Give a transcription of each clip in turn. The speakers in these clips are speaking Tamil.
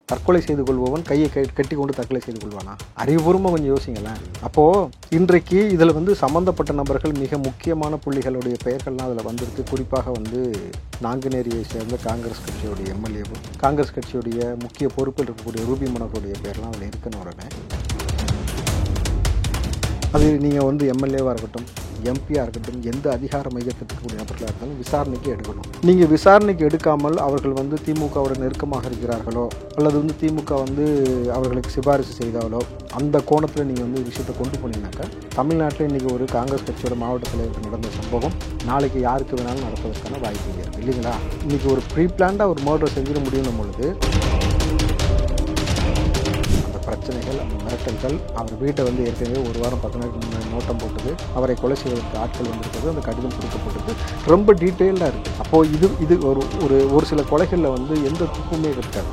தற்கொலை செய்து கொள்பவன் கையை கட்டி கொண்டு தற்கொலை செய்து கொள்வானா? அறிவுபூர்வமாக கொஞ்சம் யோசிங்களேன். அப்போது இன்றைக்கு இதில் சம்மந்தப்பட்ட நபர்கள் மிக முக்கியமான புள்ளிகளுடைய பெயர்கள்லாம் அதில் வந்திருக்கு. குறிப்பாக நாங்குநேரியை சேர்ந்த காங்கிரஸ் கட்சியுடைய எம்எல்ஏவும் காங்கிரஸ் கட்சியுடைய முக்கிய பொறுப்பில் இருக்கக்கூடிய ரூபி மனோகருடைய பெயர்லாம் அதில் இருக்குன்னு உடனே அது நீங்கள் எம்எல்ஏவாக இருக்கட்டும், எம்பியாக இருக்கட்டும், எந்த அதிகார மையத்தில் இருக்கக்கூடிய நபர்களாக இருந்தாலும் விசாரணைக்கு எடுக்கணும். நீங்கள் விசாரணைக்கு எடுக்காமல் அவர்கள் திமுகவோட நெருக்கமாக இருக்கிறார்களோ அல்லது திமுக அவர்களுக்கு சிபாரிசு செய்தாலோ அந்த கோணத்தில் நீங்கள் விஷயத்தை கொண்டு போனீங்கன்னாக்கா தமிழ்நாட்டில் இன்றைக்கி ஒரு காங்கிரஸ் கட்சியோட மாவட்ட தலைவருக்கு நடந்த சம்பவம் நாளைக்கு யாருக்கு வேணாலும் நடப்பதற்கான வாய்ப்பு இருக்குது இல்லைங்களா? இன்றைக்கி ஒரு ப்ரீ பிளான்டாக ஒரு மர்டர் செஞ்சிட முடியும் பொழுது பிரச்சனைகள், அந்த மிரட்டல்கள், அவர் வீட்டை ஏற்கனவே ஒரு வாரம் 10 நாளைக்கு முன்னாடி நோட்டம் போட்டது, அவரை கொலை செய்வதற்கு ஆட்கள் வந்திருக்கிறது, அந்த கடிதம் கொடுக்கப்பட்டது ரொம்ப டீட்டெயில்டாக இருக்குது. அப்போது இது ஒரு சில கொலைகளில் எந்த துப்புமே இருக்காது.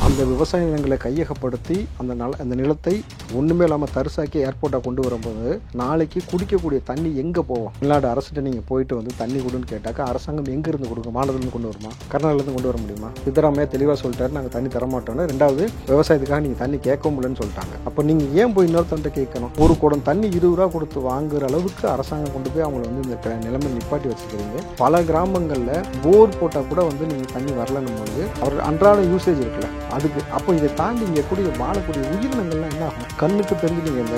அந்த விவசாய நிலங்களை கையகப்படுத்தி அந்த நிலத்தை ஒன்றுமே இல்லாமல் தரிசாக்கி ஏர்போர்ட்டாக கொண்டு வரும்போது நாளைக்கு குடிக்கக்கூடிய தண்ணி எங்கே போவோம்? தமிழ்நாடு அரசுகிட்ட நீங்கள் போயிட்டு தண்ணி கொடுன்னு கேட்டாக்கா அரசாங்கம் எங்கேருந்து கொடுக்கும்? மாநிலத்திலேருந்து கொண்டு வருமா? கர்நாடகலேருந்து கொண்டு வர முடியுமா? சித்தராமையா தெளிவாக சொல்லிட்டாரு, நாங்கள் தண்ணி தரமாட்டோன்னு. ரெண்டாவது, விவசாயத்துக்காக நீங்கள் தண்ணி கேட்க முடியலன்னு சொல்லிட்டாங்க. அப்போ நீங்கள் ஏன் போய் இன்னொருத்தன்ட்ட கேட்கணும்? ஒரு குடம் தண்ணி 20 ரூபா கொடுத்து வாங்குற அளவுக்கு அரசாங்கம் கொண்டு போய் அவங்கள இந்த நிலைமை நிப்பாட்டி வச்சுக்கிறீங்க. பல கிராமங்களில் போர் போட்டால் கூட நீங்கள் தண்ணி வரலன்னும் போது அவர் அன்றாட யூசேஜ் இருக்குல்ல அதுக்கு. அப்போ இதை தாண்டி இங்கே கூடிய வாழக்கூடிய உயிரினங்கள்லாம் என்ன ஆகும்? கண்ணுக்கு தெரிஞ்சு நீங்கள் இந்த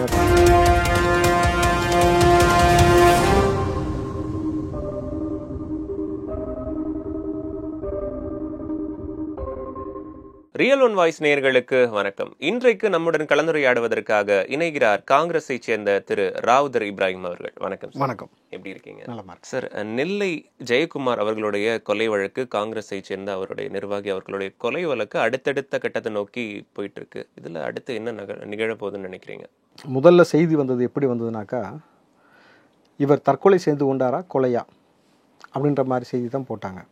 ரியல் ஒன் வாய்ஸ் நேயர்களுக்கு வணக்கம். இன்றைக்கு நம்முடன் கலந்துரையாடுவதற்காக இணைகிறார் காங்கிரஸை சேர்ந்த திரு ராவுதர் இப்ராஹிம் அவர்கள். வணக்கம். வணக்கம். எப்படி இருக்கீங்க? நல்லமா சார், நெல்லை ஜெயக்குமார் அவர்களுடைய கொலை வழக்கு, காங்கிரஸை சேர்ந்த அவருடைய நிர்வாகி அவர்களுடைய கொலை வழக்கு அடுத்தடுத்த கட்டத்தை நோக்கி போயிட்டு இருக்கு. இதுல அடுத்து என்ன நிகழப்போகுதுன்னு நினைக்கிறீங்க? முதல்ல செய்தி வந்தது எப்படி வந்ததுனாக்கா, இவர் தற்கொலை செய்து கொண்டாரா கொலையா அப்படின்ற மாதிரி செய்தி தான் போட்டாங்க.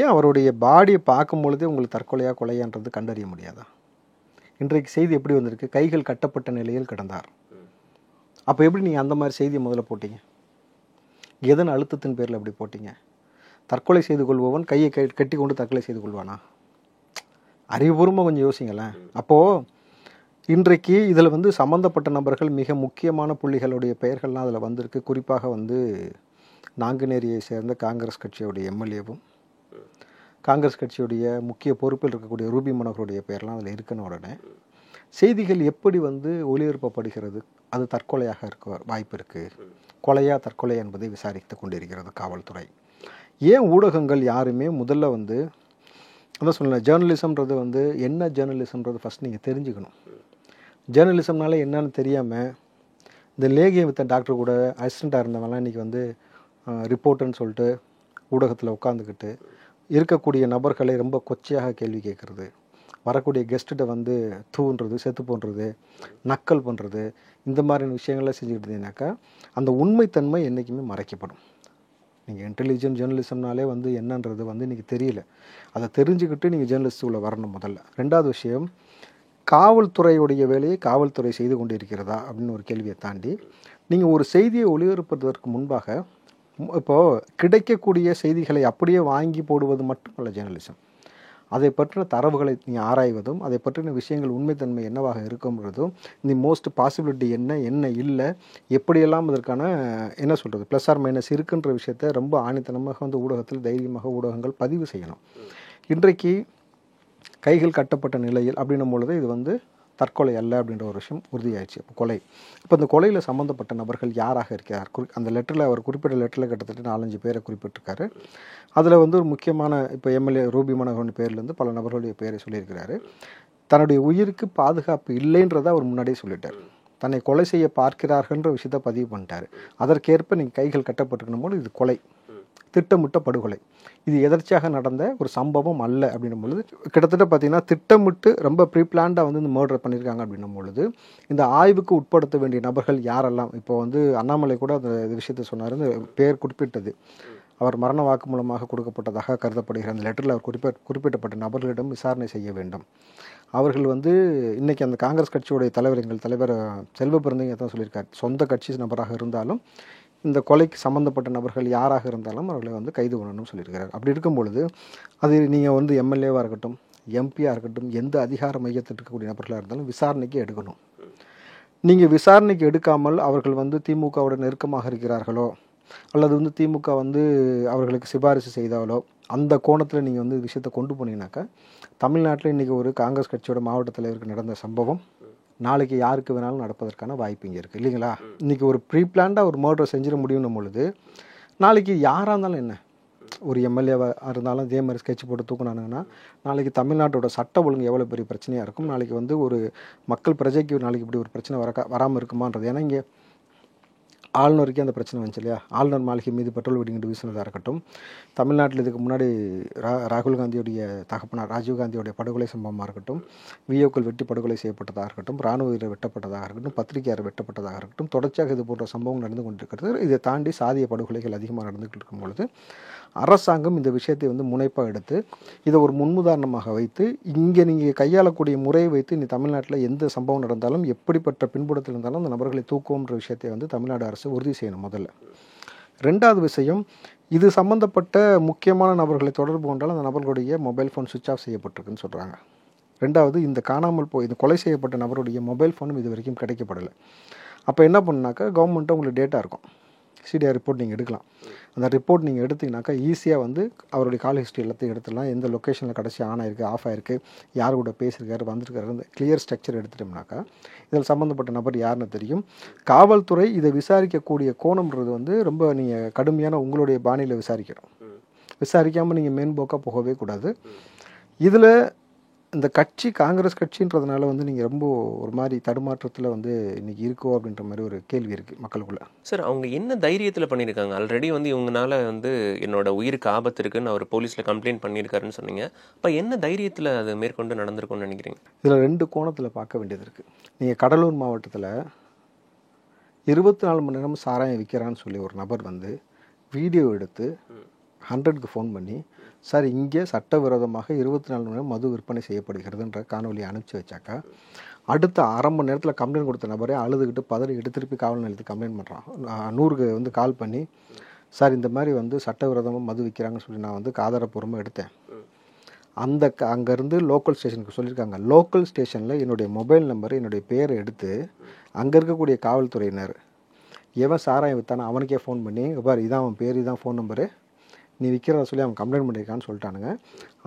ஏன் அவருடைய பாடியை பார்க்கும் பொழுதே உங்களுக்கு தற்கொலையா கொலையான்றது கண்டறிய முடியாதா? இன்றைக்கு செய்தி எப்படி வந்திருக்கு? கைகள் கட்டப்பட்ட நிலையில் கிடந்தார். அப்போ எப்படி நீங்கள் அந்த மாதிரி செய்தியை முதல்ல போட்டீங்க? எதன் அழுத்தத்தின் பேரில் எப்படி போட்டீங்க? தற்கொலை செய்து கொள்பவன் கையை கட்டி கொண்டு தற்கொலை செய்து கொள்வானா? அறிவுபூர்வமாக கொஞ்சம் யோசிங்களேன். அப்போது இன்றைக்கு இதில் சம்மந்தப்பட்ட நபர்கள் மிக முக்கியமான புள்ளிகளுடைய பெயர்கள்லாம் அதில் வந்திருக்கு. குறிப்பாக நாங்குநேரியை சேர்ந்த காங்கிரஸ் கட்சியுடைய எம்எல்ஏவும் காங்கிரஸ் கட்சியுடைய முக்கிய பொறுப்பில் இருக்கக்கூடிய ரூபி மனோகருடைய பெயர்லாம் அதில் இருக்குன்னு உடனே செய்திகள் எப்படி ஒளிபரப்பப்படுகிறது? அது தற்கொலையாக இருக்க வாய்ப்பு இருக்குது. கொலையா தற்கொலை என்பதை விசாரித்து கொண்டிருக்கிறது காவல்துறை. ஏன் ஊடகங்கள் யாருமே முதல்ல அதான் சொல்லலாம், ஜேர்னலிசம்ன்றது என்ன ஜேர்னலிசம்ன்றது ஃபஸ்ட் நீங்கள் தெரிஞ்சுக்கணும். ஜேர்னலிசம்னால என்னன்னு தெரியாமல் இந்த லேகியம் வித்த டாக்டர் கூட அசிஸ்டண்ட்டாக இருந்தவங்கலாம் இன்றைக்கி ரிப்போர்ட்டுன்னு சொல்லிட்டு ஊடகத்தில் உட்காந்துக்கிட்டு இருக்கக்கூடிய நபர்களை ரொம்ப கொச்சையாக கேள்வி கேட்குறது, வரக்கூடிய கெஸ்ட்டு தூண்டுறது, செத்து போன்றது, நக்கல் பண்ணுறது, இந்த மாதிரியான விஷயங்கள்லாம் செஞ்சுக்கிட்டு இருந்தீங்கன்னாக்கா அந்த உண்மைத்தன்மை என்றைக்குமே மறைக்கப்படும். நீங்கள் இன்டெலிஜென்ட் ஜேர்னலிசம்னாலே என்னன்றது இன்றைக்கி தெரியல. அதை தெரிஞ்சுக்கிட்டு நீங்கள் ஜேர்னலிஸ்ட்டுக்குள்ளே வரணும் முதல்ல. ரெண்டாவது விஷயம், காவல்துறையுடைய வேலையை காவல்துறை செய்து கொண்டு இருக்கிறதா அப்படின்னு ஒரு கேள்வியை தாண்டி நீங்கள் ஒரு செய்தியை ஒளிபரப்புவதற்கு முன்பாக இப்போது கிடைக்கக்கூடிய செய்திகளை அப்படியே வாங்கி போடுவது மட்டுமல்ல ஜேர்னலிசம். அதை பற்றின தரவுகளை நீங்கள் ஆராய்வதும், அதை பற்றின விஷயங்கள் உண்மைத்தன்மை என்னவாக இருக்கும்ன்றதும், இந்த மோஸ்ட் பாசிபிலிட்டி என்ன இல்லை, எப்படியெல்லாம் அதற்கான என்ன சொல்கிறது ப்ளஸ் ஆர் மைனஸ் இருக்குன்ற விஷயத்தை ரொம்ப ஆணித்தனமாக ஊடகத்தில் தைரியமாக ஊடகங்கள் பதிவு செய்யணும். இன்றைக்கு கைகள் கட்டப்பட்ட நிலையில் அப்படின்னும் பொழுது இது தற்கொலை அல்ல அப்படின்ற ஒரு விஷயம் உறுதியாயிடுச்சு. இப்போ கொலை. இப்போ இந்த கொலையில் சம்மந்தப்பட்ட நபர்கள் யாராக இருக்கிறார்? அந்த லெட்டரில் அவர் குறிப்பிட்ட லெட்டரில் கிட்டத்தட்ட 4-5 பேரை குறிப்பிட்டிருக்காரு. அதில் ஒரு முக்கியமான இப்போ எம்எல்ஏ ரூபி மனோகரன் பேர்லேருந்து பல நபர்களுடைய பேரை சொல்லியிருக்கிறாரு. தன்னுடைய உயிருக்கு பாதுகாப்பு இல்லைன்றதை அவர் முன்னாடியே சொல்லிட்டார். தன்னை கொலை செய்ய பார்க்கிறார்கள்ன்ற விஷயத்த பதிவு பண்ணிட்டார். அதற்கேற்ப நீங்கள் கைகள் கட்டப்பட்டிருக்கணும் போது இது கொலை, திட்டமிட்ட படுகொலை. இது எதர்ச்சியாக நடந்த ஒரு சம்பவம் அல்ல அப்படின்னும் பொழுது கிட்டத்தட்ட பார்த்தீங்கன்னா திட்டமிட்டு ரொம்ப ப்ரீ பிளான்டாக இந்த மர்டர் பண்ணியிருக்காங்க அப்படின்னும் பொழுது இந்த ஆய்வுக்கு உட்படுத்த வேண்டிய நபர்கள் யாரெல்லாம் இப்போ அண்ணாமலை கூட அந்த விஷயத்தை சொன்னார். இந்த பேர் குறிப்பிட்டது அவர் மரண வாக்கு மூலமாக கொடுக்கப்பட்டதாக கருதப்படுகிற அந்த லெட்டரில் அவர் குறிப்பிட்டப்பட்ட நபர்களிடம் விசாரணை செய்ய வேண்டும். அவர்கள் இன்றைக்கி அந்த காங்கிரஸ் கட்சியுடைய தலைவர், எங்கள் தலைவர் செல்வ பிறந்தவங்க தான் சொல்லியிருக்கார், சொந்த கட்சி நபராக இருந்தாலும் இந்த கொலைக்கு சம்மந்தப்பட்ட நபர்கள் யாராக இருந்தாலும் அவர்களை வந்து கைது பண்ணணும்னு சொல்லியிருக்கிறார். அப்படி இருக்கும் பொழுது அது நீங்கள் வந்து எம்எல்ஏவாக இருக்கட்டும், எம்பியாக இருக்கட்டும், எந்த அதிகார மையத்தில் இருக்கக்கூடிய நபர்களாக இருந்தாலும் விசாரணைக்கு எடுக்கணும். நீங்கள் விசாரணைக்கு எடுக்காமல் அவர்கள் வந்து திமுகவோட நெருக்கமாக இருக்கிறார்களோ அல்லது வந்து திமுக வந்து அவர்களுக்கு சிபாரிசு செய்தாலோ அந்த கோணத்தில் நீங்கள் வந்து விஷயத்தை கொண்டு போனீங்கன்னாக்கா, தமிழ்நாட்டில் இன்றைக்கி ஒரு காங்கிரஸ் கட்சியோட மாவட்ட தலைவருக்கு நடந்த சம்பவம் நாளைக்கு யாருக்கு வேணாலும் நடப்பதற்கான வாய்ப்பு இங்கே இருக்குது இல்லைங்களா? இன்றைக்கி ஒரு ப்ரீ பிளான்டாக ஒரு மர்டரை செஞ்சிட முடியும் பொழுது நாளைக்கு யாராக இருந்தாலும் என்ன, ஒரு எம்எல்ஏவாக இருந்தாலும் இதே மாதிரி ஸ்கெட்ச் போட்டு தூக்குனானுங்கன்னா நாளைக்கு தமிழ்நாட்டோட சட்ட ஒழுங்கு எவ்வளோ பெரிய பிரச்சனையாக இருக்கும். நாளைக்கு வந்து ஒரு மக்கள் பிரஜைக்கு நாளைக்கு இப்படி ஒரு பிரச்சனை வராமல் இருக்குமான்றது. ஏன்னா இங்கே ஆளுநருக்கே அந்த பிரச்சனை வந்துச்சு இல்லையா? ஆளுநர் மாளிகை மீது பெட்ரோல் வெடிங்கிட்டு வீசினதாக இருக்கட்டும், தமிழ்நாட்டில் இதுக்கு முன்னாடி ராகுல் காந்தியுடைய தகப்பனார் ராஜீவ்காந்தியுடைய படுகொலை சம்பவமாக இருக்கட்டும், விஓக்கள் வெட்டி படுகொலை செய்யப்பட்டதாக இருக்கட்டும், இராணுவ வீரர் வெட்டப்பட்டதாக இருக்கட்டும், பத்திரிகையாளர் வெட்டப்பட்டதாக இருக்கட்டும், தொடர்ச்சியாக இது போன்ற சம்பவம் நடந்து கொண்டிருக்கிறது. இதை தாண்டி சாதிய படுகொலைகள் அதிகமாக நடந்துகிட்டு இருக்கும் பொழுது அரசாங்கம் இந்த விஷயத்தை வந்து முனைப்பாக எடுத்து இதை ஒரு முன்னுதாரணமாக வைத்து இங்கே நீங்கள் கையாளக்கூடிய முறையை வைத்து நீ தமிழ்நாட்டில் எந்த சம்பவம் நடந்தாலும் எப்படிப்பட்ட பின்புலத்தில் இருந்தாலும் அந்த நபர்களை தூக்குவோன்ற விஷயத்தை வந்து தமிழ்நாடு அரசு உறுதி செய்யணும் முதல்ல. ரெண்டாவது விஷயம், இது சம்மந்தப்பட்ட முக்கியமான நபர்களை தொடர்பு கொண்டால் அந்த நபர்களுடைய மொபைல் ஃபோன் சுவிட்ச் ஆஃப் செய்யப்பட்டிருக்குன்னு சொல்கிறாங்க. ரெண்டாவது, இந்த இந்த கொலை செய்யப்பட்ட நபருடைய மொபைல் ஃபோனும் இது வரைக்கும் கிடைக்கப்படலை. அப்போ என்ன பண்ணுனாக்கா, கவர்மெண்ட்டு உங்களுக்கு டேட்டா இருக்கும், சிடிஆர் ரிப்போர்ட் நீங்கள் எடுக்கலாம். அந்த ரிப்போர்ட் நீங்கள் எடுத்திங்கனாக்கா ஈஸியாக வந்து அவருடைய கால் ஹிஸ்ட்ரி எல்லாத்தையும் எடுத்துடலாம். எந்த லொக்கேஷனில் கடைசி ஆன் ஆயிருக்கு, ஆஃப் ஆயிருக்கு, யார் கூட பேசியிருக்காரு, வந்திருக்காரு, கிளியர் ஸ்ட்ரக்சர் எடுத்துட்டோம்னாக்கா இதில் சம்மந்தப்பட்ட நபர் யாருன்னு தெரியும். காவல்துறை இதை விசாரிக்கக்கூடிய கோணம்ன்றது வந்து ரொம்ப நீங்கள் கடுமையான உங்களுடைய பாணியில் விசாரிக்கணும். விசாரிக்காமல் நீங்கள் மேன்போக்காக போகவே கூடாது. இதில் இந்த கட்சி காங்கிரஸ் கட்சின்றதுனால வந்து நீங்கள் ரொம்ப ஒரு மாதிரி தடுமாற்றத்தில் வந்து இன்றைக்கி இருக்கோ அப்படின்ற மாதிரி ஒரு கேள்வி இருக்குது மக்களுக்குள்ள. சார், அவங்க என்ன தைரியத்தில் பண்ணியிருக்காங்க? ஆல்ரெடி வந்து இவங்கனால வந்து என்னோட உயிருக்கு ஆபத்து இருக்குன்னு அவர் போலீஸில் கம்ப்ளைண்ட் பண்ணியிருக்காருன்னு சொன்னீங்க. அப்போ என்ன தைரியத்தில் அது மேற்கொண்டு நடந்திருக்கும்னு நினைக்கிறீங்க? இதில் 2 கோணத்தில் பார்க்க வேண்டியது இருக்குது. நீங்கள் கடலூர் மாவட்டத்தில் 24 மணி நேரம் சாராயம் விற்கிறான்னு சொல்லி ஒரு நபர் வந்து வீடியோ எடுத்து 100க்கு ஃபோன் பண்ணி, சார் இங்கே சட்டவிரோதமாக 24 மணி நேரம் மது விற்பனை செய்யப்படுகிறதுன்ற காணொலியை அனுப்பிச்சி வச்சாக்கா, அடுத்த அரை மணி நேரத்தில் கம்ப்ளைண்ட் கொடுத்த நபரே அழுதுகிட்டு பதறிக்கிட்டு திருப்பி காவல் நிலையத்துக்கு கம்ப்ளைண்ட் பண்ணுறான். 100க்கு வந்து கால் பண்ணி, சார் இந்த மாதிரி வந்து சட்டவிரோதமாக மது விற்கிறாங்கன்னு சொல்லி நான் வந்து ஆதாரப்பூர்வமாக எடுத்தேன். அங்கேருந்து லோக்கல் ஸ்டேஷனுக்கு சொல்லியிருக்காங்க. லோக்கல் ஸ்டேஷனில் என்னுடைய மொபைல் நம்பர், என்னுடைய பேரை எடுத்து அங்கே இருக்கக்கூடிய காவல்துறையினர் எவன் சாராயம் விற்றானோ அவனுக்கே ஃபோன் பண்ணி, பாரு இதான் அவன் பேர், இதான் ஃபோன் நம்பரு, நீ விற்கிறத சொல்லி அவன் கம்ப்ளைண்ட் பண்ணியிருக்கான்னு சொல்லிட்டானுங்க.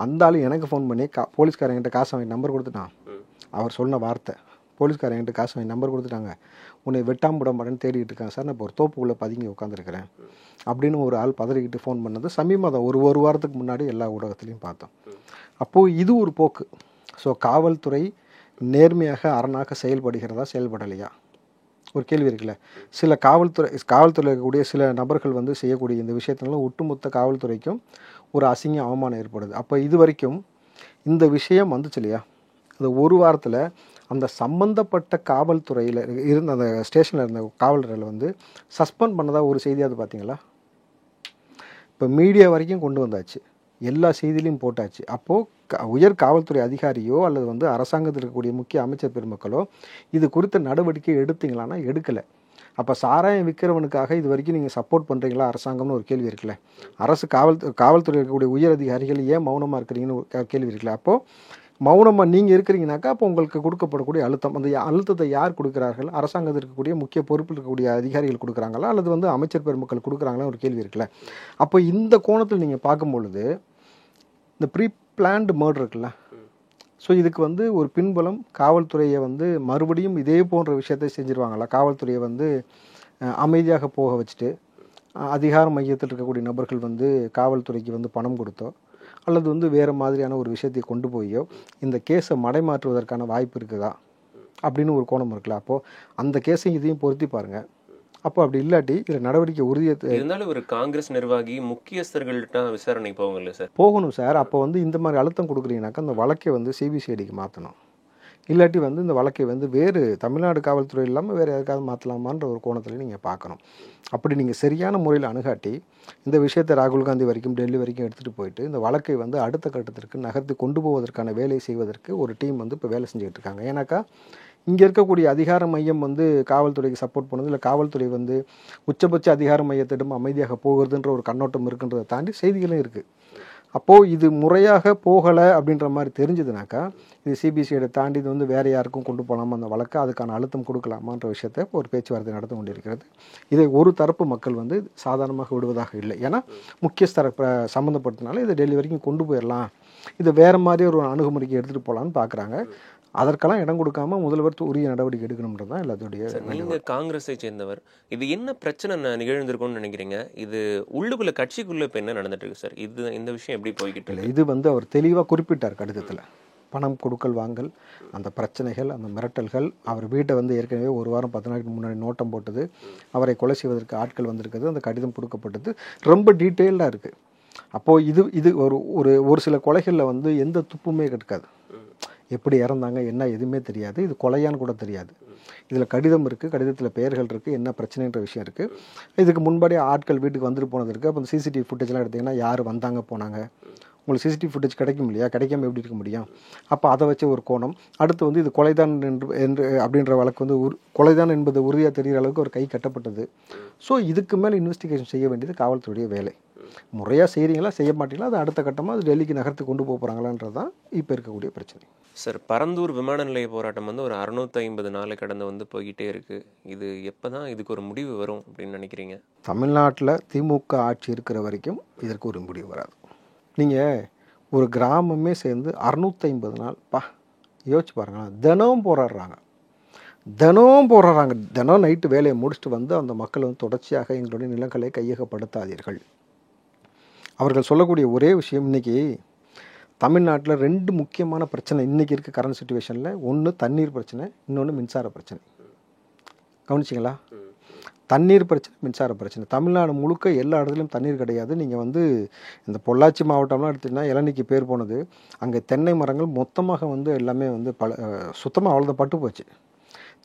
அந்த ஆள் எனக்கு ஃபோன் பண்ணி போலீஸ்காரங்கிட்ட காசு வாங்கி நம்பர் கொடுத்துட்டான். அவர் சொன்ன வார்த்தை, போலீஸ்காரங்கிட்ட காசு வாங்கி நம்பர் கொடுத்துட்டாங்க, உன்னை வெட்டாம விட மாட்டேன்னு தேடிட்டு இருக்காங்க சார், நான் இப்போ ஒரு தோப்புக்குள்ளே பதுங்கி உட்காந்துருக்கிறேன் அப்படின்னு ஒரு ஆள் பதறிக்கிட்டு ஃபோன் பண்ணது சமீபம் ஒரு வாரத்துக்கு முன்னாடி எல்லா ஊடகத்துலேயும் பார்த்தோம். அப்போது இது ஒரு போக்கு. ஸோ காவல்துறை நேர்மையாக அரணாக செயல்படுகிறதா செயல்படலையா ஒரு கேள்வி இருக்குல்ல. சில காவல்துறையில் இருக்கக்கூடிய சில நபர்கள் வந்து செய்யக்கூடிய இந்த விஷயத்தினால ஒட்டுமொத்த காவல்துறைக்கும் ஒரு அசிங்கம் அவமானம் ஏற்படுது. அப்போ இது வரைக்கும் இந்த விஷயம் வந்துச்சு இல்லையா, அந்த ஒரு வாரத்தில் அந்த சம்பந்தப்பட்ட காவல்துறையில் இருந்த அந்த ஸ்டேஷனில் இருந்த காவலர்களை வந்து சஸ்பெண்ட் பண்ணதாக ஒரு செய்தியாவது பார்த்தீங்களா? இப்போ மீடியா வரைக்கும் கொண்டு வந்தாச்சு, எல்லா செய்தியிலையும் போட்டாச்சு. அப்போது உயர் காவல்துறை அதிகாரியோ அல்லது வந்து அரசாங்கத்தில் இருக்கக்கூடிய முக்கிய அமைச்சர் பெருமக்களோ இது குறித்த நடவடிக்கை எடுத்தீங்களான்னா எடுக்கலை. அப்போ சாராயம் விற்கிறவனுக்காக இது வரைக்கும் நீங்கள் சப்போர்ட் பண்ணுறீங்களா அரசாங்கம்னு ஒரு கேள்வி இருக்குல்ல. காவல்துறை இருக்கக்கூடிய உயர் அதிகாரிகள் ஏன் மௌனமாக இருக்கிறீங்கன்னு ஒரு கேள்வி இருக்குல்ல. அப்போது மௌனமாக நீங்கள் இருக்கிறீங்கனாக்கா அப்போ உங்களுக்கு கொடுக்கப்படக்கூடிய அழுத்தம், அந்த அழுத்தத்தை யார் கொடுக்குறார்கள்? அரசாங்கத்தில் இருக்கக்கூடிய முக்கிய பொறுப்பில் இருக்கக்கூடிய அதிகாரிகள் கொடுக்குறாங்களா அல்லது வந்து அமைச்சர் பெருமக்கள் கொடுக்குறாங்களா ஒரு கேள்வி இருக்குல்ல. அப்போ இந்த கோணத்தில் நீங்கள் பார்க்கும்பொழுது இந்த ப்ரீ பிளான்டு மர்டர் இருக்குல்ல, ஸோ இதுக்கு வந்து ஒரு பின்புலம் காவல்துறையை வந்து மறுபடியும் இதே போன்ற விஷயத்தை செஞ்சுருவாங்களா? காவல்துறையை வந்து அமைதியாக போக வச்சுட்டு அதிகார மையத்தில் இருக்கக்கூடிய நபர்கள் வந்து காவல்துறைக்கு வந்து பணம் கொடுத்தோ அல்லது வந்து வேறு மாதிரியான ஒரு விஷயத்தை கொண்டு போயோ இந்த கேஸை மடைமாற்றுவதற்கான வாய்ப்பு இருக்குதா அப்படின்னு ஒரு கோணம் இருக்குல்ல. அப்போது அந்த கேஸையும் இதையும் பொருத்தி பாருங்கள். அப்போ அப்படி இல்லாட்டி இதில் நடவடிக்கை உறுதியை இருந்தாலும் ஒரு காங்கிரஸ் நிர்வாகி முக்கியஸ்தர்கள்ட்ட விசாரணை போகல சார், போகணும் சார். அப்போ வந்து இந்த மாதிரி அழுத்தம் கொடுக்குறீங்கனாக்கா அந்த வழக்கை வந்து சிபிசிஐடிக்கு மாற்றணும். இல்லாட்டி வந்து இந்த வழக்கை வந்து வேறு தமிழ்நாடு காவல்துறை இல்லாமல் வேறு யாருக்காவது மாற்றலாமான்ற ஒரு கோணத்தில் நீங்கள் பார்க்கணும். அப்படி நீங்கள் சரியான முறையில் அணுகாட்டி இந்த விஷயத்தை ராகுல் காந்தி வரைக்கும் டெல்லி வரைக்கும் எடுத்துகிட்டு போயிட்டு இந்த வழக்கை வந்து அடுத்த கட்டத்திற்கு நகர்த்தி கொண்டு போவதற்கான வேலை செய்வதற்கு ஒரு டீம் வந்து இப்போ வேலை செஞ்சுக்கிட்டு இருக்காங்க. ஏன்னாக்கா இங்கே இருக்கக்கூடிய அதிகார மையம் வந்து காவல்துறைக்கு சப்போர்ட் பண்ணுது, இல்லை காவல்துறை வந்து உச்சபட்ச அதிகார மையத்திடம் அமைதியாக போகிறதுன்ற ஒரு கண்ணோட்டம் இருக்குன்றதை தாண்டி செய்திகளும் இருக்குது. அப்போது இது முறையாக போகலை அப்படின்ற மாதிரி தெரிஞ்சதுனாக்கா இது சிபிசிஐட தாண்டி இது வந்து வேறு யாருக்கும் கொண்டு போகலாமா அந்த வழக்கு, அதுக்கான அழுத்தம் கொடுக்கலாமான்ற விஷயத்தை ஒரு பேச்சுவார்த்தை நடந்து கொண்டிருக்கிறது. இதை ஒரு தரப்பு மக்கள் வந்து சாதாரணமாக விடுவதாக இல்லை. ஏன்னா முக்கியஸ்தர சம்மந்தப்பட்டதுனால இதை டெல்லி வரைக்கும் கொண்டு போயிடலாம், இதை வேறு மாதிரி ஒரு அணுகுமுறைக்கு எடுத்துகிட்டு போகலான்னு பார்க்குறாங்க. அதற்கெல்லாம் இடம் கொடுக்காம முதல்வர் உரிய நடவடிக்கை எடுக்கணும்ன்றது தான் எல்லாத்துடைய. நீங்கள் காங்கிரஸை சேர்ந்தவர், இது என்ன பிரச்சனை நிகழ்ந்திருக்கும்னு நினைக்கிறீங்க? இது உள்ளுக்குள்ள கட்சிக்குள்ள இப்போ என்ன நடந்துட்டு இருக்கு சார்? இந்த விஷயம் எப்படி போய்கிட்டு இல்லை? இது வந்து அவர் தெளிவாக குறிப்பிட்டார் கடிதத்தில். பணம் கொடுக்கல் வாங்கல், அந்த பிரச்சனைகள், அந்த மிரட்டல்கள், அவர் வீட்டை வந்து ஏற்கனவே ஒரு வாரம் 10 நாளைக்கு முன்னாடி நோட்டம் போட்டது, அவரை கொலை செய்வதற்கு ஆட்கள் வந்திருக்கிறது, அந்த கடிதம் கொடுக்கப்பட்டது ரொம்ப டீட்டெயில்டாக இருக்குது. அப்போது இது ஒரு சில கொலைகளில் வந்து எந்த துப்புமே கிடைக்காது, எப்படி இறந்தாங்க என்ன எதுவுமே தெரியாது, இது கொலையான்னு கூட தெரியாது. இதில் கடிதம் இருக்குது, கடிதத்தில் பெயர்கள் இருக்குது, என்ன பிரச்சனைன்ற விஷயம் இருக்குது. இதுக்கு முன்னாடி ஆட்கள் வீட்டுக்கு வந்துட்டு போனது இருக்குது. அப்போ அந்த சிசிடிவி ஃபுட்டேஜ்லாம் எடுத்திங்கன்னா யார் வந்தாங்க போனாங்க, உங்களுக்கு சிசிடிவி ஃபுட்டேஜ் கிடைக்கும் இல்லையா, கிடைக்காம எப்படி இருக்க முடியும்? அப்போ அதை வச்ச ஒரு கோணம். அடுத்து வந்து இது கொலைதான் என்று அப்படின்ற வழக்கு வந்து கொலைதான் என்பது உறுதியாக தெரிகிற அளவுக்கு ஒரு கை கட்டப்பட்டது. ஸோ இதுக்கு மேலே இன்வெஸ்டிகேஷன் செய்ய வேண்டியது காவல்துறையுடைய வேலை. முறையாக செய்கிறீங்களா செய்ய மாட்டீங்களா, அது அடுத்த கட்டமாக அது டெல்லிக்கு நகர்த்து கொண்டு போக போகிறாங்களான்றது தான் இப்போ இருக்கக்கூடிய பிரச்சனை. சார், பரந்தூர் விமான நிலைய போராட்டம் வந்து ஒரு 650 நாளை கடந்து வந்து போய்கிட்டே இருக்குது. இது எப்போ தான் இதுக்கு ஒரு முடிவு வரும் அப்படின்னு நினைக்கிறீங்க? தமிழ்நாட்டில் திமுக ஆட்சி இருக்கிற வரைக்கும் இதற்கு ஒரு முடிவு வராது. நீங்கள் ஒரு கிராமமே சேர்ந்து 650 நாள் யோசிச்சு பாருங்களேன். தினம் போராடுறாங்க, தினம் நைட்டு வேலையை முடிச்சுட்டு வந்து அந்த மக்கள் வந்து தொடர்ச்சியாக எங்களுடைய நிலங்களை கையகப்படுத்தாதீர்கள். அவர்கள் சொல்லக்கூடிய ஒரே விஷயம், இன்றைக்கி தமிழ்நாட்டில் 2 முக்கியமான பிரச்சனை இன்றைக்கி இருக்க கரண்ட் சுச்சுவேஷனில். ஒன்று தண்ணீர் பிரச்சனை, இன்னொன்று மின்சார பிரச்சனை. கவனிச்சிங்களா? தண்ணீர் பிரச்சனை, மின்சார பிரச்சனை. தமிழ்நாடு முழுக்க எல்லா இடத்துலையும் தண்ணீர் கிடையாது. நீங்கள் வந்து இந்த பொள்ளாச்சி மாவட்டம்லாம் எடுத்திங்கன்னா இளநிக்கு பேர் போனது, அங்கே தென்னை மரங்கள் மொத்தமாக வந்து எல்லாமே வந்து சுத்தமாக அவ்வளோதான் பட்டு போச்சு.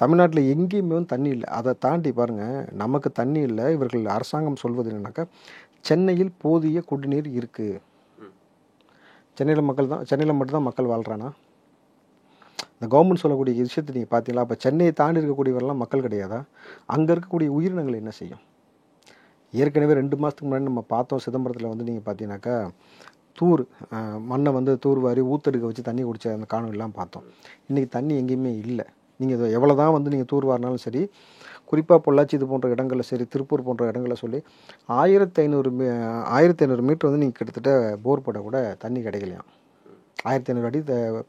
தமிழ்நாட்டில் எங்கேயுமே வந்து தண்ணி இல்லை. அதை தாண்டி பாருங்கள், நமக்கு தண்ணி இல்லை. இவர்கள் அரசாங்கம் சொல்வது என்னன்னாக்கா, சென்னையில் போதிய குடிநீர் இருக்குது. சென்னையில் மட்டும்தான் மக்கள் வாழ்கிறானா? இந்த கவர்மெண்ட் சொல்லக்கூடிய விஷயத்தை நீங்கள் பார்த்தீங்களா? அப்போ சென்னையை தாண்டி இருக்கக்கூடியவரெல்லாம் மக்கள் கிடையாதா? அங்கே இருக்கக்கூடிய உயிரினங்கள் என்ன செய்யும்? ஏற்கனவே 2 மாதத்துக்கு முன்னாடி நம்ம பார்த்தோம், சிதம்பரத்தில் வந்து நீங்கள் பார்த்தீங்கன்னாக்கா மண்ணை வந்து தூர்வாரி ஊத்தடுக்க வச்சு தண்ணி குடித்த அந்த காணொலிலாம் பார்த்தோம். இன்றைக்கி தண்ணி எங்கேயுமே இல்லை. நீங்கள் எவ்வளோ தான் வந்து நீங்கள் தூர்வாரினாலும் சரி, குறிப்பாக பொள்ளாச்சி இது போன்ற இடங்களில் சரி, திருப்பூர் போன்ற இடங்களில் சொல்லி 1500 மீட்டர் வந்து நீங்கள் கிட்டத்தட்ட போர் போட்டால் கூட தண்ணி கிடைக்கலையாம். 1500 அடி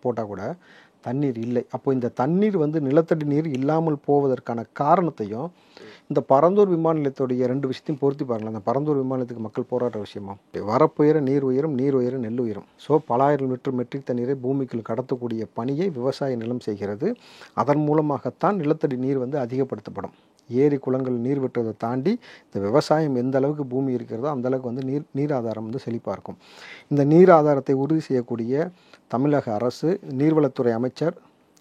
போட்டால் கூட தண்ணீர் இல்லை. அப்போ இந்த தண்ணீர் வந்து நிலத்தடி நீர் இல்லாமல் போவதற்கான காரணத்தையும் இந்த பரந்தூர் விமான நிலையத்துடைய 2 விஷயத்தையும் பொருத்தி பாருங்களேன். அந்த பரந்தூர் விமான நிலையத்துக்கு மக்கள் போராட்ட விஷயமா, வரப்புயர நீர் உயரும், நீர் உயர நெல் உயரும். ஸோ பல ஆயிரம் லிட்டர் மெட்ரிக் தண்ணீரை பூமிக்குள் கடத்தக்கூடிய பணியை விவசாய நிலம் செய்கிறது. அதன் மூலமாகத்தான் நிலத்தடி நீர் வந்து அதிகப்படுத்தப்படும். ஏரி குளங்கள் நீர் விட்டுறதை தாண்டி இந்த விவசாயம் எந்த அளவுக்கு பூமி இருக்கிறதோ அந்த அளவுக்கு வந்து நீர் ஆதாரம் வந்து செழிப்பாக இருக்கும். இந்த நீர் ஆதாரத்தை உறுதி செய்யக்கூடிய தமிழக அரசு, நீர்வளத்துறை அமைச்சர்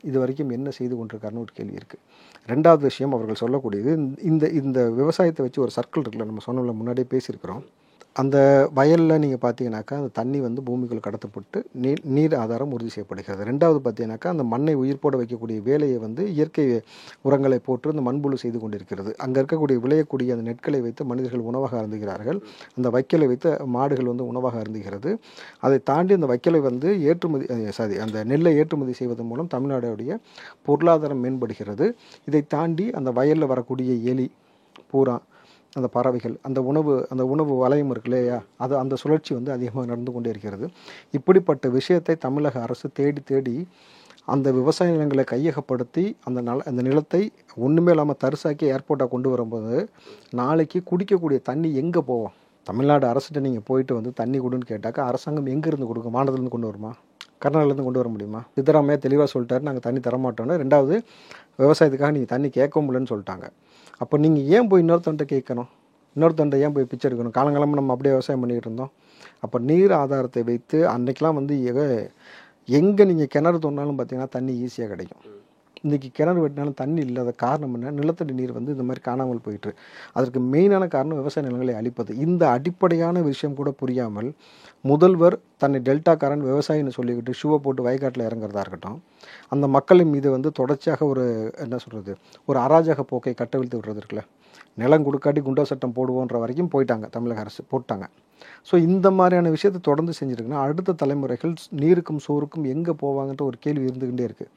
இது வரைக்கும் என்ன செய்து கொண்டிருக்காருன்னு ஒரு கேள்வி இருக்குது. 2வது விஷயம் அவர்கள் சொல்லக்கூடியது, இந்த விவசாயத்தை வச்சு ஒரு சர்க்கிள் இருக்குல்ல, நம்ம சொன்னோம்ல, முன்னாடியே பேசியிருக்கிறோம். அந்த வயலில் நீங்கள் பார்த்தீங்கன்னாக்கா அந்த தண்ணி வந்து பூமிக்குள் கடத்தப்பட்டு நீர் ஆதாரம் உறுதி செய்யப்படுகிறது. 2வது பார்த்தீங்கன்னாக்கா அந்த மண்ணை உயிர்ப்போட வைக்கக்கூடிய வேலையை வந்து இயற்கை உரங்களை போட்டு அந்த மண்புழு செய்து கொண்டிருக்கிறது. அங்கே இருக்கக்கூடிய விளையக்கூடிய அந்த நெற்களை வைத்து மனிதர்கள் உணவாக அருந்துகிறார்கள். அந்த வைக்கலை வைத்து மாடுகள் வந்து உணவாக அருந்துகிறது. அதை தாண்டி அந்த வைக்கலை வந்து அந்த நெல்லை ஏற்றுமதி செய்வதன் மூலம் தமிழ்நாடுடைய பொருளாதாரம் மேம்படுகிறது. இதை தாண்டி அந்த வயலில் வரக்கூடிய எலி, பூரா, அந்த பறவைகள், அந்த உணவு வளையம் இருக்கு இல்லையா, அந்த சுழற்சி வந்து அதிகமாக நடந்து கொண்டே இருக்கிறது. இப்படிப்பட்ட விஷயத்தை தமிழக அரசு தேடி அந்த விவசாய நிலங்களை கையகப்படுத்தி அந்த நிலத்தை ஒன்றுமே இல்லாமல் தரிசாக்கி ஏர்போர்ட்டாக கொண்டு வரும்போது நாளைக்கு குடிக்கக்கூடிய தண்ணி எங்கே போவோம்? தமிழ்நாடு அரசுகிட்ட நீங்கள் போயிட்டு வந்து தண்ணி கொடுன்னு கேட்டாக்கா அரசாங்கம் எங்கேருந்து கொடுக்கும்? வானத்துலேருந்து கொண்டு வருமா? கர்நாடகாலேருந்து கொண்டு வர முடியுமா? சித்தராமையா தெளிவாக சொல்லிட்டாரு, நாங்கள் தண்ணி தரமாட்டோன்னு. 2வது, விவசாயத்துக்காக நீங்கள் தண்ணி கேட்க முடியலன்னு சொல்லிட்டாங்க. அப்போ நீங்கள் ஏன் போய் இன்னொருத்தன்ட்ட கேட்கணும்? இன்னொருத்தன்ட்ட ஏன் போய் பிச்சை எடுக்கணும்? காலங்காலமாக நம்ம அப்படியே விவசாயம் பண்ணிக்கிட்டு இருந்தோம். அப்போ நீர் ஆதாரத்தை வைத்து அன்றைக்கெலாம் வந்து எங்கே நீங்கள் கிணறு தோண்டினாலும் பார்த்தீங்கன்னா தண்ணி ஈஸியாக கிடைக்கும். இன்றைக்கி கிணறு வெட்டினாலும் தண்ணி இல்லாத காரணம் என்ன? நிலத்தடி நீர் வந்து இந்த மாதிரி காணாமல் போயிட்டு. அதற்கு மெயினான காரணம் விவசாய நிலங்களை அழிப்பது. இந்த அடிப்படையான விஷயம் கூட புரியாமல் முதல்வர் தன்னை டெல்டாக்காரன் விவசாயின்னு சொல்லிக்கிட்டு ஷூவை போட்டு வயக்காட்டில் இறங்குறதா இருக்கட்டும், அந்த மக்களின் மீது வந்து தொடர்ச்சியாக ஒரு என்ன சொல்கிறது, ஒரு அராஜக போக்கை கட்டவிழ்த்து விடுறது இருக்குல்ல, நிலம் கொடுக்காட்டி குண்டா சட்டம் போடுவோன்ற வரைக்கும் போயிட்டாங்க, தமிழக அரசு போட்டாங்க. ஸோ இந்த மாதிரியான விஷயத்தை தொடர்ந்து செஞ்சுருக்குன்னா அடுத்த தலைமுறைகள் நீருக்கும் சோறுக்கும் எங்கே போவாங்கன்ற ஒரு கேள்வி இருந்துக்கிட்டே இருக்குது.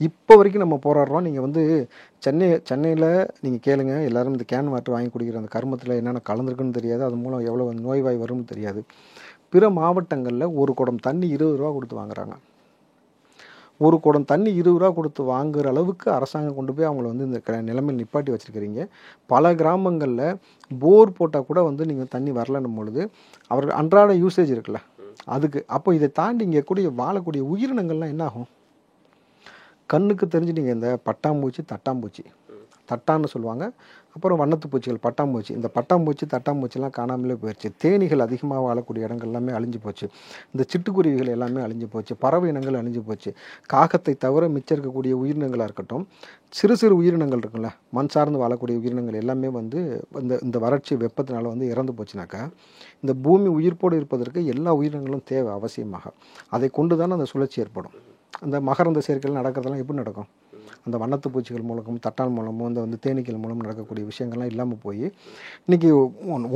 இப்போ வரைக்கும் நம்ம போராடுறோம். நீங்கள் வந்து சென்னையில் நீங்கள் கேளுங்க, எல்லோரும் இந்த கேன் வாட்டர் வாங்கி குடிக்கிற அந்த கருமத்தில் என்னென்ன கலந்துருக்குன்னு தெரியாது, அது மூலம் எவ்வளோ நோய்வாய் வரும்னு தெரியாது. பிற மாவட்டங்களில் ஒரு குடம் தண்ணி 20 ரூபா கொடுத்து வாங்குறாங்க. ஒரு குடம் தண்ணி 20 ரூபா கொடுத்து வாங்குற அளவுக்கு அரசாங்கம் கொண்டு போய் அவங்கள வந்து இந்த நிலைமையில் நிப்பாட்டி வச்சுருக்கிறீங்க. பல கிராமங்களில் போர் போட்டால் கூட வந்து நீங்கள் தண்ணி வரலன்னும் பொழுது அவர்கள் அன்றாட யூசேஜ் இருக்குல்ல அதுக்கு. அப்போ இதை தாண்டி இங்கே கூடிய வாழக்கூடிய உயிரினங்கள்லாம் என்ன ஆகும்? கண்ணுக்கு தெரிஞ்சு நீங்கள் இந்த பட்டாம்பூச்சி, தட்டான்னு சொல்லுவாங்க, அப்புறம் வண்ணத்து பூச்சிகள், பட்டாம்பூச்சி. இந்த பட்டாம்பூச்சி, தட்டாம்பூச்சிலாம் காணாமலே போயிடுச்சு. தேனீகள் அதிகமாக வாழக்கூடிய இடங்கள் எல்லாமே அழிஞ்சு போச்சு. இந்த சிட்டுக்குருவிகள் எல்லாமே அழிஞ்சு போச்சு. பறவை இனங்கள் அழிஞ்சு போச்சு. காகத்தை தவிர மிச்சம் இருக்கக்கூடிய உயிரினங்களாக இருக்கட்டும், சிறு சிறு உயிரினங்கள் இருக்குல்ல, மண் சார்ந்து வாழக்கூடிய உயிரினங்கள் எல்லாமே வந்து இந்த வறட்சி வெப்பத்தினால வந்து இறந்து போச்சுனாக்கா, இந்த பூமி உயிர்ப்போடு இருப்பதற்கு எல்லா உயிரினங்களும் தேவை அவசியமாக. அதை கொண்டு தானே அந்த சுழற்சி ஏற்படும். அந்த மகரந்த சேர்க்கைகள் நடக்கிறதெல்லாம் எப்படி நடக்கும்? அந்த வண்ணத்து பூச்சிகள் மூலமும் தட்டான் மூலமும் இந்த வந்து தேனீக்கள் மூலம் நடக்கக்கூடிய விஷயங்கள்லாம் இல்லாமல் போய் இன்றைக்கி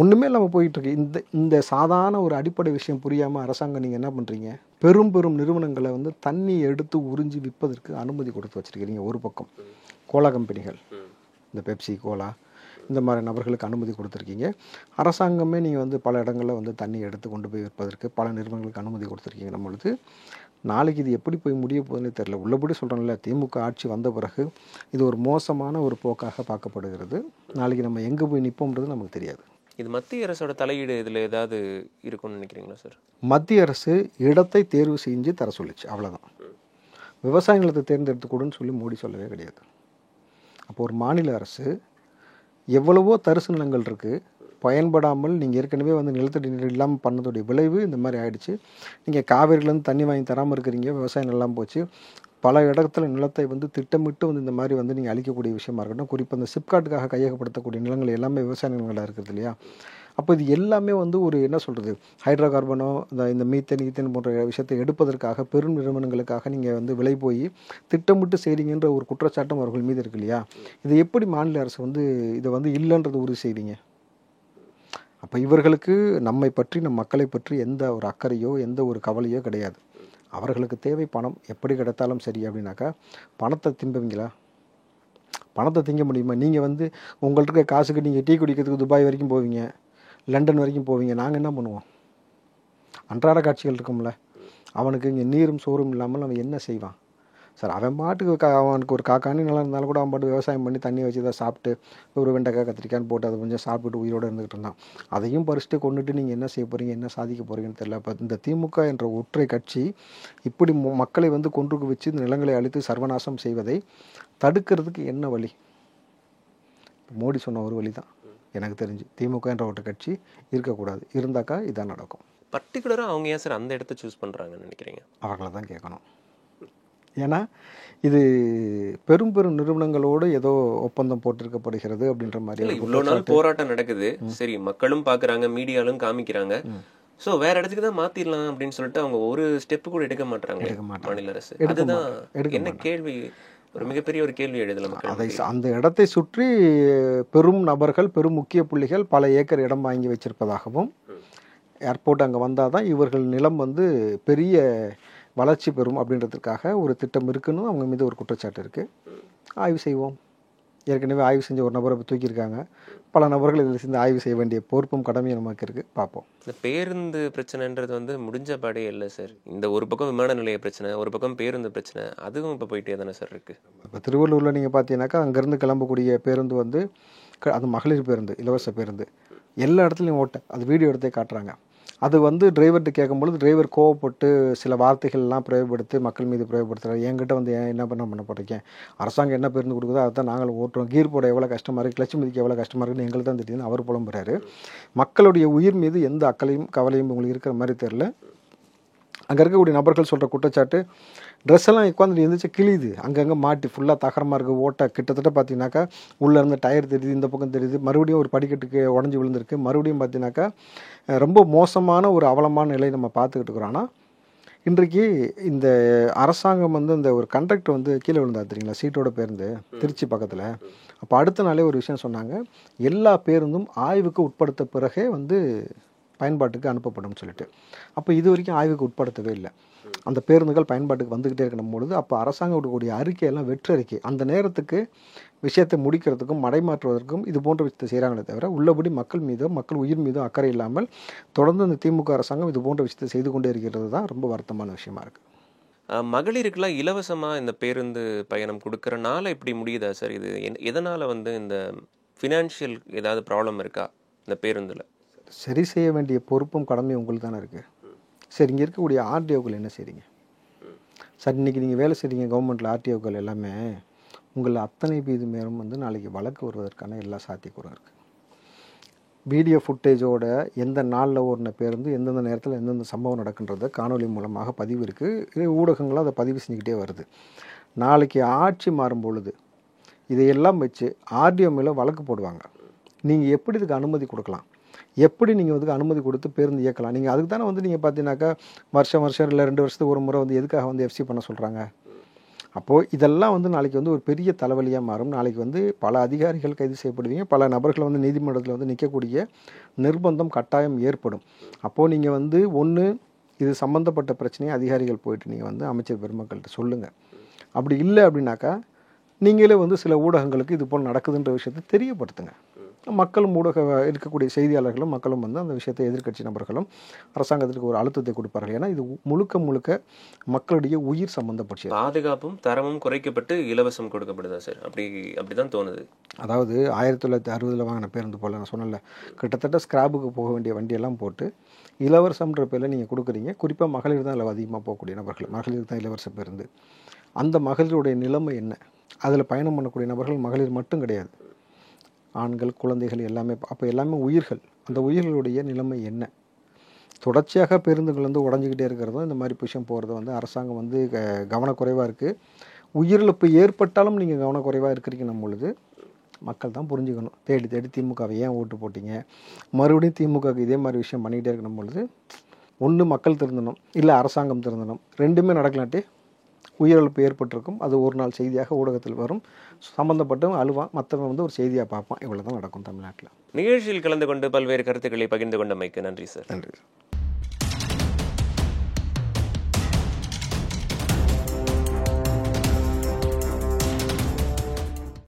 ஒன்றுமே இல்லாமல் போயிட்டுருக்கு. இந்த சாதாரண ஒரு அடிப்படை விஷயம் புரியாமல் அரசாங்கம் நீங்கள் என்ன பண்ணுறீங்க? பெரும் பெரும் நிறுவனங்களை வந்து தண்ணி எடுத்து உறிஞ்சி விற்பதற்கு அனுமதி கொடுத்து வச்சுருக்கிறீங்க. ஒரு பக்கம் கோலா கம்பெனிகள், இந்த பெப்சி, கோலா, இந்த மாதிரி நபர்களுக்கு அனுமதி கொடுத்துருக்கீங்க. அரசாங்கமே நீங்கள் வந்து பல இடங்களில் வந்து தண்ணி எடுத்து கொண்டு போய் விற்பதற்கு பல நிறுவனங்களுக்கு அனுமதி கொடுத்துருக்கீங்க. நம்மளுக்கு நாளைக்கு இது எப்படி போய் முடிய போகுதுன்னே தெரியல. உள்ளபடி சொல்கிறோம்ல, திமுக ஆட்சி வந்த பிறகு இது ஒரு மோசமான ஒரு போக்காக பார்க்கப்படுகிறது. நாளைக்கு நம்ம எங்கே போய் நிற்போம்ன்றது நமக்கு தெரியாது. இது மத்திய அரசோட தலையீடு இதில் ஏதாவது இருக்கும்னு நினைக்கிறீங்களா சார்? மத்திய அரசு இடத்தை தேர்வு செஞ்சு தர சொல்லிச்சு, அவ்வளோதான். விவசாய நிலத்தை தேர்ந்தெடுத்துக்கூடுன்னு சொல்லி மோடி சொல்லவே கிடையாது. அப்போ ஒரு மாநில அரசு எவ்வளவோ தரிசு நிலங்கள் இருக்குது, பயன்படாமல் நீங்கள் ஏற்கனவே வந்து நிலத்தடி நீர் இல்லாமல் பண்ணதுடைய விளைவு இந்த மாதிரி ஆயிடுச்சு. நீங்கள் காவேரியிலேருந்து தண்ணி வாங்கி தராமல் இருக்கிறீங்க, விவசாயம் எல்லாம் போச்சு. பல இடத்துல நிலத்தை வந்து திட்டமிட்டு வந்து இந்த மாதிரி வந்து நீங்கள் அழிக்கக்கூடிய விஷயமா இருக்கட்டும். குறிப்பாக இந்த சிப்காட்டுக்காக கையகப்படுத்தக்கூடிய நிலங்கள் எல்லாமே விவசாய நிலங்களாக இருக்குது இல்லையா? அப்போ இது எல்லாமே வந்து ஒரு என்ன சொல்கிறது, ஹைட்ரோ கார்பனோ இந்த மீத்தேன் ஈத்தேன் போன்ற விஷயத்தை எடுப்பதற்காக பெரும் நிறுவனங்களுக்காக நீங்கள் வந்து விலை போய் திட்டமிட்டு செய்கிறீங்கன்ற ஒரு குற்றச்சாட்டும் அவர்கள் மீது இருக்கு இல்லையா? இதை எப்படி மாநில அரசு வந்து இதை வந்து இல்லைன்றது உறுதி செய்வீங்க? அப்போ இவர்களுக்கு நம்மை பற்றி, நம் மக்களை பற்றி எந்த ஒரு அக்கறையோ எந்த ஒரு கவலையோ கிடையாது. அவர்களுக்கு தேவை பணம், எப்படி கிடைத்தாலும் சரி அப்படின்னாக்கா பணத்தை திம்புவீங்களா? பணத்தை திங்க முடியுமா? நீங்கள் வந்து உங்கள்கிட்ட இருக்க காசுக்கு நீங்கள் டீ குடிக்கிறதுக்கு துபாய் வரைக்கும் போவீங்க, லண்டன் வரைக்கும் போவீங்க. நாங்கள் என்ன பண்ணுவோம்? அன்றாட காட்சிகள் இருக்கும்ல, அவனுக்கு இங்கே நீரும் சோறும் இல்லாமல் அவன் என்ன செய்வான் சார்? அவன் பாட்டுக்கு அவனுக்கு ஒரு காக்கானி நல்லா இருந்தாலும் கூட அவன் பாட்டு விவசாயம் பண்ணி தண்ணி வச்சு தான் சாப்பிட்டு ஒரு வெண்டைக்காய் கத்திரிக்கான்னு போட்டு அதை கொஞ்சம் சாப்பிட்டு உயிரோடு இருந்துகிட்டு இருந்தான். அதையும் பறிச்சுட்டு கொண்டுட்டு நீங்கள் என்ன செய்ய போகிறீங்க, என்ன சாதிக்க போகிறீங்கன்னு தெரியல. இப்போ இந்த திமுக என்ற ஒற்றை கட்சி இப்படி மக்களை வந்து கொன்று வச்சு இந்த நிலங்களை அழித்து சர்வநாசம் செய்வதை தடுக்கிறதுக்கு என்ன வழி? மோடி சொன்ன ஒரு வழி தான் எனக்கு தெரிஞ்சு, திமுக என்ற ஒரு கட்சி இருக்கக்கூடாது. இருந்தாக்கா இதான் நடக்கும். பர்டிகுலராக அவங்க ஏன் சார் அந்த இடத்த சூஸ் பண்ணுறாங்கன்னு நினைக்கிறீங்க? அவங்கள தான் கேட்கணும். ஏன்னா இது பெரும் பெரும் நிறுவனங்களோடு ஏதோ ஒப்பந்தம் போட்டிருக்கப்படுகிறது அப்படின்ற மாதிரி. இவ்வளோ நாள் போராட்டம் நடக்குது, சரி, மக்களும் பார்க்குறாங்க, மீடியாலும் காமிக்கிறாங்க, ஸோ வேற இடத்துக்கு தான் மாற்றிடலாம் அப்படின்னு சொல்லிட்டு அவங்க ஒரு ஸ்டெப்பு கூட எடுக்க மாட்டாங்க மாநில அரசு. அதுதான் என்ன கேள்வி, ஒரு மிகப்பெரிய ஒரு கேள்வி எழுதலாம். அதை அந்த இடத்தை சுற்றி பெரும் நபர்கள், பெரும் முக்கிய புள்ளிகள் பல ஏக்கர் இடம் வாங்கி வச்சிருப்பதாகவும், ஏர்போர்ட் அங்கே வந்தால் தான் இவர்கள் நிலம் வந்து பெரிய வளர்ச்சி பெறும் அப்படின்றதுக்காக ஒரு திட்டம் இருக்குன்னு அவங்க மீது ஒரு குற்றச்சாட்டு இருக்குது. ஆய்வு செய்வோம். ஏற்கனவே ஆய்வு செஞ்ச ஒரு நபரை தூக்கியிருக்காங்க. பல நபர்கள் இதில் சேர்ந்து ஆய்வு செய்ய வேண்டிய பொறுப்பும் கடமையும் நமக்கு இருக்குது. பார்ப்போம். இந்த பேருந்து பிரச்சனைன்றது வந்து முடிஞ்ச பாடே இல்லை சார். இந்த ஒரு பக்கம் விமான நிலைய பிரச்சனை, ஒரு பக்கம் பேருந்து பிரச்சனை, அதுவும் இப்போ போயிட்டே தானே சார் இருக்குது. இப்போ திருவள்ளூரில் நீங்கள் பார்த்தீங்கன்னாக்கா அங்கேருந்து கிளம்பக்கூடிய பேருந்து வந்து அது மகளிர் பேருந்து, இலவச பேருந்து, எல்லா இடத்துலையும் ஓட்ட அது வீடியோ எடுத்தே காட்டுறாங்க. அது வந்து டிரைவர்கிட்ட கேட்கும்பொழுது டிரைவர் கோவப்பட்டு சில வார்த்தைகள்லாம் பிரயோகப்படுத்தி மக்கள் மீது பிரயோகப்படுத்துகிறார். என்கிட்ட வந்து என்ன பண்ண போகிறீங்க, அரசாங்கம் என்ன பேருந்து கொடுக்குதோ அதை தான் நாங்கள் ஓட்டுறோம், கீர் போட எவ்வளோ கஷ்டமாக இருக்குது, கிளச் மிதிக்க எவ்வளோ கஷ்டமாக இருக்குன்னு எங்களுக்கு தான் தெரியுதுன்னு அவர் புலம்புறாரு. மக்களுடைய உயிர் மீது எந்த அக்கறையும் கவலையும் உங்களுக்கு இருக்கிற மாதிரி தெரில. அங்கே இருக்கக்கூடிய நபர்கள் சொல்கிற குற்றச்சாட்டு, ட்ரெஸ் எல்லாம் உட்காந்துட்டு எழுந்திரிச்சு கிழியுது, அங்கங்கே மாட்டி ஃபுல்லாக தகரமாக இருக்குது, ஓட்டை கிட்டத்தட்ட பார்த்தீங்கன்னாக்கா உள்ளே இருந்து டயர் தெரியுது, இந்த பக்கம் தெரியுது, மறுபடியும் ஒரு படிக்கட்டுக்கு உடஞ்சி விழுந்திருக்கு, மறுபடியும் பார்த்தீங்கன்னாக்கா ரொம்ப மோசமான ஒரு அவலமான நிலை நம்ம பார்த்துக்கிட்டு இருக்கிறோம். ஆனால் இன்றைக்கு இந்த அரசாங்கம் வந்து இந்த ஒரு கண்டக்டர் வந்து கீழே விழுந்தா தெரியுங்களா, சீட்டோட பேருந்து திருச்சி பக்கத்தில். அப்போ அடுத்த நாளே ஒரு விஷயம் சொன்னாங்க, எல்லா பேருந்தும் ஆய்வுக்கு உட்படுத்த பிறகே வந்து பயன்பாட்டுக்கு அனுப்பப்படும் சொல்லிட்டு. அப்போ இது வரைக்கும் ஆய்வுக்கு உட்படுத்தவே இல்லை. அந்த பேருந்துகள் பயன்பாட்டுக்கு வந்துக்கிட்டே இருக்கணும் பொழுது அப்போ அரசாங்கம் விடக்கூடிய அறிக்கையெல்லாம் வெற்றறிக்கை. அந்த நேரத்துக்கு விஷயத்தை முடிக்கிறதுக்கும் மடைமாற்றுவதற்கும் இது போன்ற விஷயத்தை செய்கிறாங்களே தவிர உள்ளபடி மக்கள் மீதோ மக்கள் உயிர் மீதோ அக்கறை இல்லாமல் தொடர்ந்து இந்த திமுக அரசாங்கம் இது போன்ற விஷயத்தை செய்து கொண்டே இருக்கிறது தான் ரொம்ப வருத்தமான விஷயமா இருக்குது. மகளிருக்கெல்லாம் இலவசமாக இந்த பேருந்து பயணம் கொடுக்கறனால இப்படி முடியுதா சார்? இது எதனால் வந்து இந்த ஃபினான்ஷியல் ஏதாவது ப்ராப்ளம் இருக்கா இந்த பேருந்தில்? சரி செய்ய வேண்டிய பொறுப்பும் கடமையும் உங்களுக்கு தானே இருக்குது. சரி, இங்கே இருக்கக்கூடிய ஆர்டிஓக்கள் என்ன செய்றீங்க சார்? இன்றைக்கி நீங்கள் வேலை செய்கிறீங்க கவர்மெண்ட்டில், ஆர்டிஓக்கள் எல்லாமே உங்களை அத்தனை பேர் மேலும் வந்து நாளைக்கு வழக்கு வருவதற்கான எல்லா சாத்தியக்கூறும் இருக்குது. வீடியோ ஃபுட்டேஜோட எந்த நாளில் ஓடின பேருந்து எந்தெந்த நேரத்தில் எந்தெந்த சம்பவம் நடக்குன்றத காணொலி மூலமாக பதிவு இருக்குது. ஊடகங்களும் அதை பதிவு செஞ்சுக்கிட்டே வருது. நாளைக்கு ஆட்சி மாறும் பொழுது இதையெல்லாம் வச்சு ஆர்டிஓ மேலே வழக்கு போடுவாங்க. நீங்கள் எப்படி இதுக்கு அனுமதி கொடுக்கலாம், எப்படி நீங்கள் வந்து அனுமதி கொடுத்து பேருந்து இயக்கலாம்? நீங்கள் அதுக்கு தானே வந்து நீங்கள் பார்த்தீங்கன்னாக்கா வருஷம் இல்லை 2 வருஷத்துக்கு ஒரு முறை வந்து எதுக்காக வந்து எஃப்சி பண்ண சொல்கிறாங்க? அப்போது இதெல்லாம் வந்து நாளைக்கு வந்து ஒரு பெரிய தலைவலியாக மாறும். நாளைக்கு வந்து பல அதிகாரிகள் கைது செய்யப்படுவீங்க, பல நபர்கள் வந்து நீதிமன்றத்தில் வந்து நிற்கக்கூடிய நிர்பந்தம் கட்டாயம் ஏற்படும். அப்போது நீங்கள் வந்து ஒன்று இது சம்மந்தப்பட்ட பிரச்சனையை அதிகாரிகள் போயிட்டு நீங்கள் வந்து அமைச்சர் பெருமக்கள்கிட்ட சொல்லுங்கள். அப்படி இல்லை அப்படின்னாக்கா நீங்களே வந்து சில ஊடகங்களுக்கு இது போல் நடக்குதுன்ற விஷயத்தை தெரியப்படுத்துங்க. மக்களும் இருக்கக்கூடிய செய்தியாளர்களும் மக்களும் வந்து அந்த விஷயத்தை எதிர்க்கட்சி நபர்களும் அரசாங்கத்திற்கு ஒரு அழுத்தத்தை கொடுப்பார்கள். ஏன்னா இது முழுக்க மக்களுடைய உயிர் சம்பந்தப்பட்ட பாதுகாப்பும் தரமும் குறைக்கப்பட்டு இலவசம் கொடுக்கப்படுதா சார்? அப்படிதான் தோணுது. அதாவது 1960 வாங்கின பேருந்து போல் நான் சொன்னல, கிட்டத்தட்ட ஸ்கிராப்புக்கு போக வேண்டிய வண்டியெல்லாம் போட்டு இலவசம்ன்ற பேரில் நீங்கள் கொடுக்குறீங்க. குறிப்பாக மகளிர் தான் அதில் அதிகமாக போகக்கூடிய நபர்கள், மகளிர் தான் இலவச பேருந்து. அந்த மகளிருடைய நிலைமை என்ன? அதில் பயணம் பண்ணக்கூடிய நபர்கள் மகளிர் மட்டும் கிடையாது, ஆண்கள் குழந்தைகள் எல்லாமே. அப்போ எல்லாமே உயிர்கள். அந்த உயிர்களுடைய நிலைமை என்ன? தொடர்ச்சியாக பேருந்துகள் வந்து உடஞ்சிக்கிட்டே இருக்கிறதும் இந்த மாதிரி விஷயம் போகிறது வந்து அரசாங்கம் வந்து கவனக்குறைவாக இருக்குது. உயிரிழப்பு ஏற்பட்டாலும் நீங்கள் கவனக்குறைவாக இருக்கிறீங்கன்னும் பொழுது மக்கள் தான் புரிஞ்சுக்கணும். தேடி திமுகவை ஏன் ஓட்டு போட்டிங்க, மறுபடியும் திமுகவுக்கு இதே மாதிரி விஷயம் பண்ணிக்கிட்டே இருக்கணும் பொழுது ஒன்று மக்கள் திருந்தணும், இல்லை அரசாங்கம் திருந்தணும். ரெண்டுமே நடக்கலாட்டி உயிரிழப்பு ஏற்பட்டிருக்கும். அது ஒரு நாள் செய்தியாக ஊடகத்தில் வரும், சம்மந்தப்பட்டும் அழுவான், மற்றவன் வந்து ஒரு செய்தியாக பார்ப்பான். இவ்வளோ தான் நடக்கும் தமிழ்நாட்டில். நிகழ்ச்சியில் கலந்து கொண்டு பல்வேறு கருத்துக்களை பகிர்ந்து கொண்டமைக்கு நன்றி சார். நன்றி சார்.